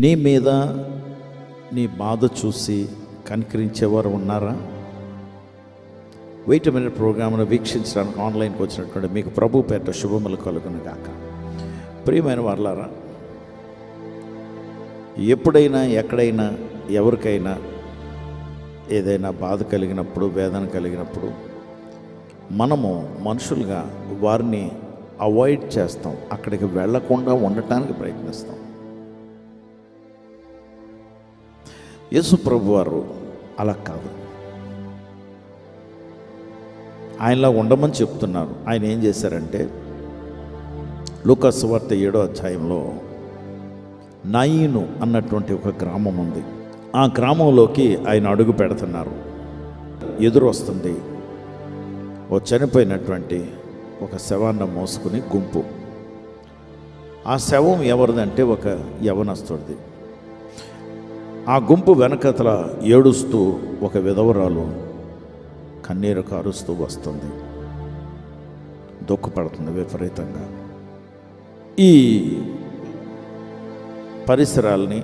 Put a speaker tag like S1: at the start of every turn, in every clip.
S1: నీ మీద నీ బాధ చూసి కనికరించేవారు ఉన్నారా? వెయిట్ మినిట్ ప్రోగ్రామ్ను వీక్షించడానికి ఆన్లైన్కి వచ్చినటువంటి మీకు ప్రభు పేరిట శుభములు కలుగును గాక. ప్రియమైన వారలారా, ఎప్పుడైనా ఎక్కడైనా ఎవరికైనా ఏదైనా బాధ కలిగినప్పుడు, వేదన కలిగినప్పుడు మనము మనుషులుగా వారిని అవాయిడ్ చేస్తాం, అక్కడికి వెళ్లకుండా ఉండటానికి ప్రయత్నిస్తాం. యేసు ప్రభు వారు అలా కాదు, ఆయనలా ఉండమని చెప్తున్నారు. ఆయన ఏం చేశారంటే, లూకా సువార్త 7వ అధ్యాయంలో నాయిను అన్నటువంటి ఒక గ్రామం ఉంది. ఆ గ్రామంలోకి ఆయన అడుగు పెడుతున్నారు. ఎదురు వస్తుంది ఓ చనిపోయినటువంటి ఒక శవాన్ని మోసుకుని గుంపు. ఆ శవం ఎవరిదంటే ఒక యవనస్తుడిది. ఆ గుంపు వెనకతల ఏడుస్తూ ఒక విధవరాలు కన్నీరు కారుస్తూ వస్తుంది, దుఃఖపడుతుంది విపరీతంగా. ఈ పరిసరాల్ని,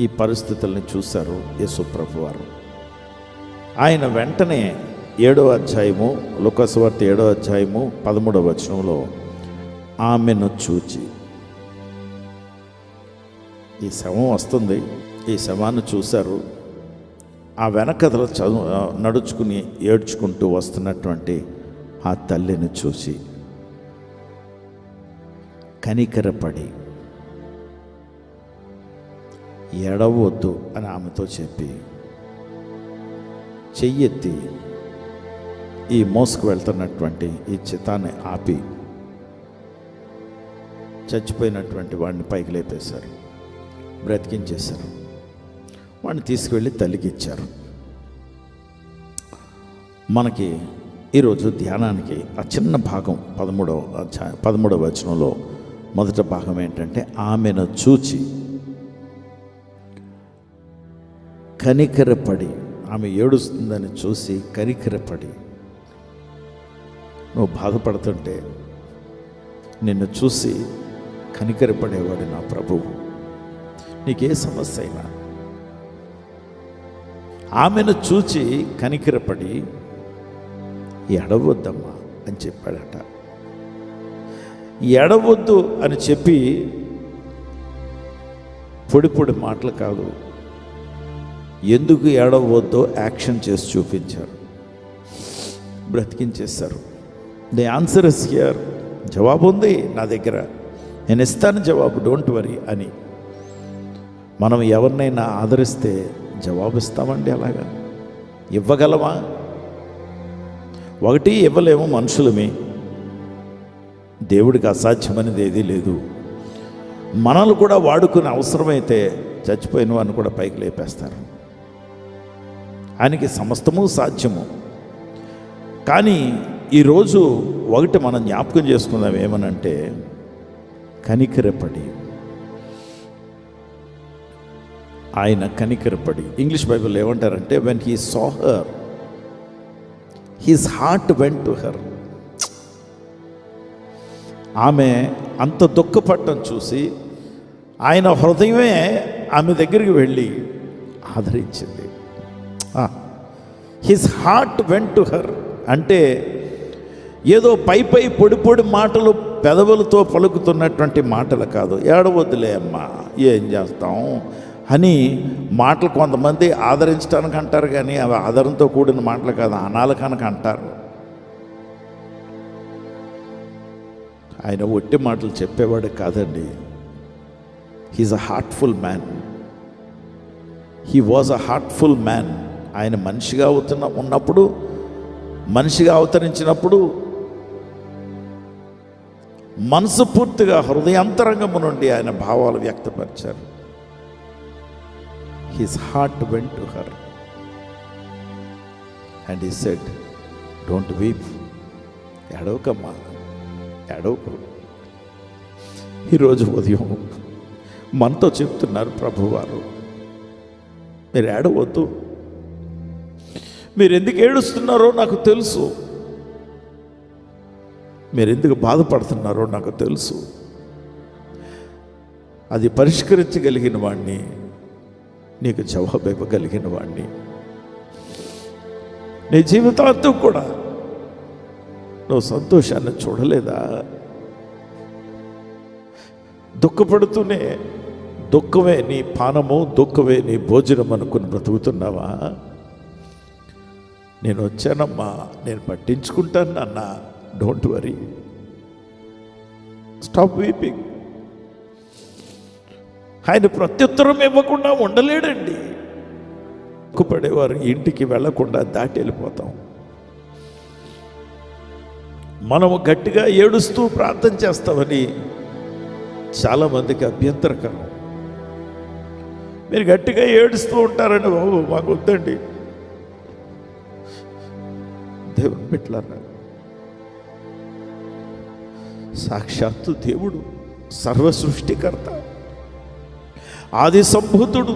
S1: ఈ పరిస్థితుల్ని చూశారు యేసు ప్రభు వారు. ఆయన వెంటనే 7వ అధ్యాయము, లూకా సువార్త 7వ అధ్యాయము 13వ వచనంలో ఆమెను చూచి, ఈ శవం వస్తుంది, ఈ శవాన్ని చూశారు. ఆ వెనకథలు నడుచుకుని ఏడ్చుకుంటూ వస్తున్నటువంటి ఆ తల్లిని చూసి కనికరపడి ఎడవద్దు అని ఆమెతో చెప్పి చెయ్యెత్తి ఈ మోసుకు వెళ్తున్నటువంటి ఈ చితాన్ని ఆపి చచ్చిపోయినటువంటి వాడిని పైకి లేపేశారు, బ్రతికించేశారు. వాడిని తీసుకువెళ్ళి తల్లికి ఇచ్చారు. మనకి ఈరోజు ధ్యానానికి ఆ చిన్న భాగం 13వ వచనంలో మొదటి భాగం ఏంటంటే, ఆమెను చూచి కనికరపడి, ఆమె ఏడుస్తుందని చూసి కనికరపడి. నువ్వు బాధపడుతుంటే నిన్ను చూసి కనికరపడేవాడు నా ప్రభువు. నీకే సమస్య అయినా ఆమెను చూచి కనికరపడి ఎడవద్దమ్మా అని చెప్పాడట. ఎడవద్దు అని చెప్పి పొడి పొడి మాటలు కాదు, ఎందుకు ఏడవద్దో యాక్షన్ చేసి చూపించారు, బ్రతికించేశారు. ది ఆన్సర్ ఇస్ హియర్, జవాబు ఉంది నా దగ్గర, నేను ఇస్తాను జవాబు, డోంట్ వరీ అని. మనం ఎవరినైనా ఆదరిస్తే జవాబిస్తామండి? అలాగా ఇవ్వగలమా? ఒకటి ఇవ్వలేము, మనుషులమే. దేవుడికి అసాధ్యమనేది ఏదీ లేదు. మనల్ని కూడా వాడుకుని అవసరమైతే చచ్చిపోయిన వాడిని కూడా పైకి లేపేస్తారు. ఆయనకి సమస్తము సాధ్యము. కానీ ఈరోజు ఒకటి మనం జ్ఞాపకం చేసుకుందాం, ఏమనంటే కనికరపడి. ఆయన కనికరపడి, ఇంగ్లీష్ బైబిల్ ఏమంటారంటే, when he saw her his heart went to her. ఆమె అంత దుఃఖపడటం చూసి ఆయన హృదయమే ఆమె దగ్గరికి వెళ్ళి ఆదరించింది. His heart went to her అంటే ఏదో పై పొడి పొడి మాటలు, పెదవులతో పలుకుతున్నటువంటి మాటలు కాదు. ఏడవద్దులే అమ్మా, ఏం చేస్తాం అని మాటలు కొంతమంది ఆదరించడానికి అంటారు, కానీ అవి ఆదరణతో కూడిన మాటలు కాదు, అనాలు కనుక అంటారు. ఆయన ఒట్టి మాటలు చెప్పేవాడు కాదండి. He's a heartful man. He was a heartful man. ఆయన మనిషిగా ఉన్నప్పుడు, మనిషిగా అవతరించినప్పుడు మనసు పూర్తిగా హృదయాంతరంగము నుండి ఆయన భావాలు వ్యక్తపరిచారు. His heart went to her and he said, don't weep, ఏడవకమ్మా, ఏడవకు. ఈరోజు ఉదయం మనతో చెప్తున్నారు ప్రభువారు, మీరు ఏడవద్దు. మీరు ఎందుకు ఏడుస్తున్నారో నాకు తెలుసు, మీరు ఎందుకు బాధపడుతున్నారో నాకు తెలుసు. అది పరిష్కరించగలిగిన వాడిని, నీకు జవాబు ఇవ్వగలిగిన వాడిని. నీ జీవితాంతం కూడా నువ్వు సంతోషాన్ని చూడలేదా? దుఃఖపడుతూనే దుఃఖమే నీ పానము, దుఃఖమే నీ భోజనం అనుకుని బ్రతుకుతున్నావా? నేను వచ్చానమ్మా, నేను పట్టించుకుంటాను నాన్న, డోంట్ వరీ, స్టాప్ వీపింగ్. ఆయన ప్రత్యుత్తరం ఇవ్వకుండా ఉండలేడండి. దుఃఖపడేవారు ఇంటికి వెళ్లకుండా దాటి వెళ్ళిపోతాం. మనము గట్టిగా ఏడుస్తూ ప్రార్థన చేస్తామని చాలామందికి అభ్యంతరకరం. మీరు గట్టిగా ఏడుస్తూ ఉంటారని, బాబు మాకు వద్దండి. దేవుని బిడ్డలారా, సాక్షాత్తు దేవుడు, సర్వ సృష్టికర్త, ఆది సంభూతుడు,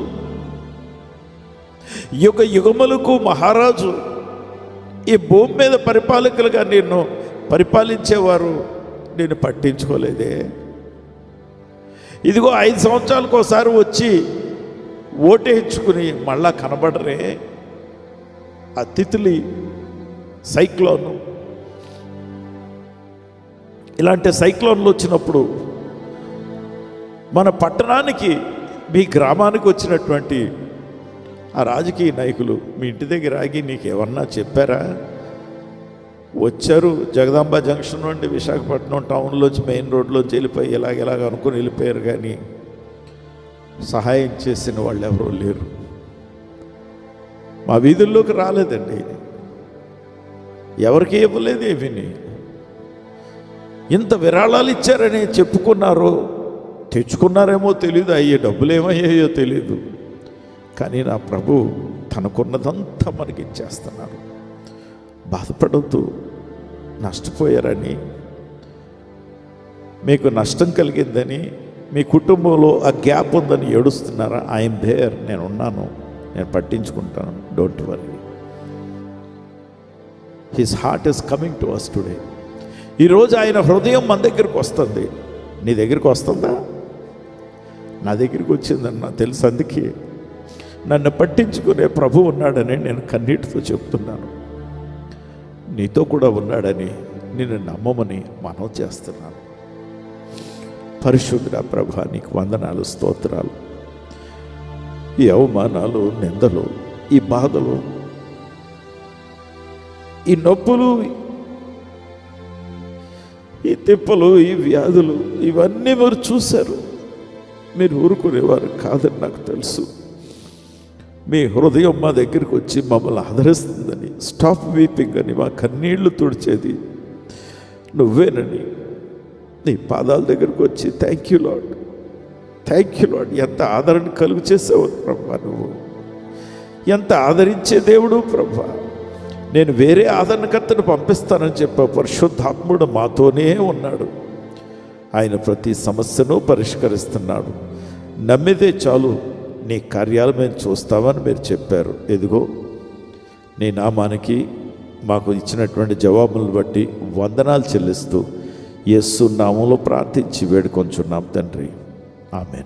S1: యుగ యుగములకు మహారాజు, ఈ భూమి మీద పరిపాలకులుగా నిన్ను పరిపాలించేవారు నేను పట్టించుకోలేదే. ఇదిగో 5 సంవత్సరాలకు ఒకసారి వచ్చి ఓటేయించుకుని మళ్ళా కనబడరే. ఆ తిత్లీ, సైక్లోను, ఇలాంటి సైక్లోన్లు వచ్చినప్పుడు మన పట్టణానికి, మీ గ్రామానికి వచ్చినటువంటి ఆ రాజకీయ నాయకులు మీ ఇంటి దగ్గర ఆగి నీకేమన్నా చెప్పారా? వచ్చారు, జగదాంబ జంక్షన్ నుండి విశాఖపట్నం టౌన్లోంచి మెయిన్ రోడ్లోంచి వెళ్ళిపోయి ఇలాగ అనుకుని వెళ్ళిపోయారు, కానీ సహాయం చేసిన వాళ్ళు ఎవరూ లేరు. మా వీధుల్లోకి రాలేదండి, ఎవరికి ఇవ్వలేదు. ఏమిని ఇంత విరాళాలు ఇచ్చారని చెప్పుకున్నారో, తెచ్చుకున్నారేమో తెలియదు, అయ్యే డబ్బులు ఏమయ్యాయో తెలియదు, కానీ నా ప్రభు తనకున్నదంతా మనకి ఇచ్చేస్తున్నారు. బాధపడద్దు, నష్టపోయారని, మీకు నష్టం కలిగిందని, మీ కుటుంబంలో ఆ గ్యాప్ ఉందని ఏడుస్తున్నారా? ఐఎమ్ దేర్, నేను ఉన్నాను, నేను పట్టించుకుంటాను, don't worry. His heart is coming to us today. ఈరోజు ఆయన హృదయం మన దగ్గరికి వస్తుంది. నీ దగ్గరికి వస్తుందా? నా దగ్గరికి వచ్చిందని నాకు తెలుసు. అందుకే నన్ను పట్టించుకునే ప్రభు ఉన్నాడని నేను కన్నీటితో చెప్తున్నాను. నీతో కూడా ఉన్నాడని నిన్ను నమ్మమని మనవి చేస్తున్నాను. పరిశుద్ధ ప్రభా, నీకు వందనాలు, స్తోత్రాలు. ఈ అవమానాలు, నిందలు, ఈ బాధలు, ఈ నొప్పులు, ఈ తిప్పలు, ఈ వ్యాధులు, ఇవన్నీ మీరు చూశారు. మీరు ఊరుకునేవారు కాదని నాకు తెలుసు. మీ హృదయం మా దగ్గరికి వచ్చి మమ్మల్ని ఆదరిస్తుందని, స్టాప్ వీపింగ్ అని, మా కన్నీళ్లు తుడిచేది నువ్వేనని నీ పాదాల దగ్గరికి వచ్చి thank you lord, thank you lord. ఎంత ఆదరణ కలుగు చేసావు ప్రభా, నువ్వు ఎంత ఆదరించే దేవుడు ప్రభా. నేను వేరే ఆదరణకర్తను పంపిస్తానని చెప్పావు. పరిశుద్ధాత్ముడు మాతోనే ఉన్నాడు. ఆయన ప్రతి సమస్యను పరిష్కరిస్తున్నాడు. నమ్మితే చాలు, నీ కార్యాలు మేము చూస్తామని మీరు చెప్పారు. ఎదుగో నీ నామానికి మాకు ఇచ్చినటువంటి జవాబులను బట్టి వందనాలు చెల్లిస్తూ యేసు నామములో ప్రార్థించి వేడుకొంచున్నాం తండ్రి. ఆమేన్.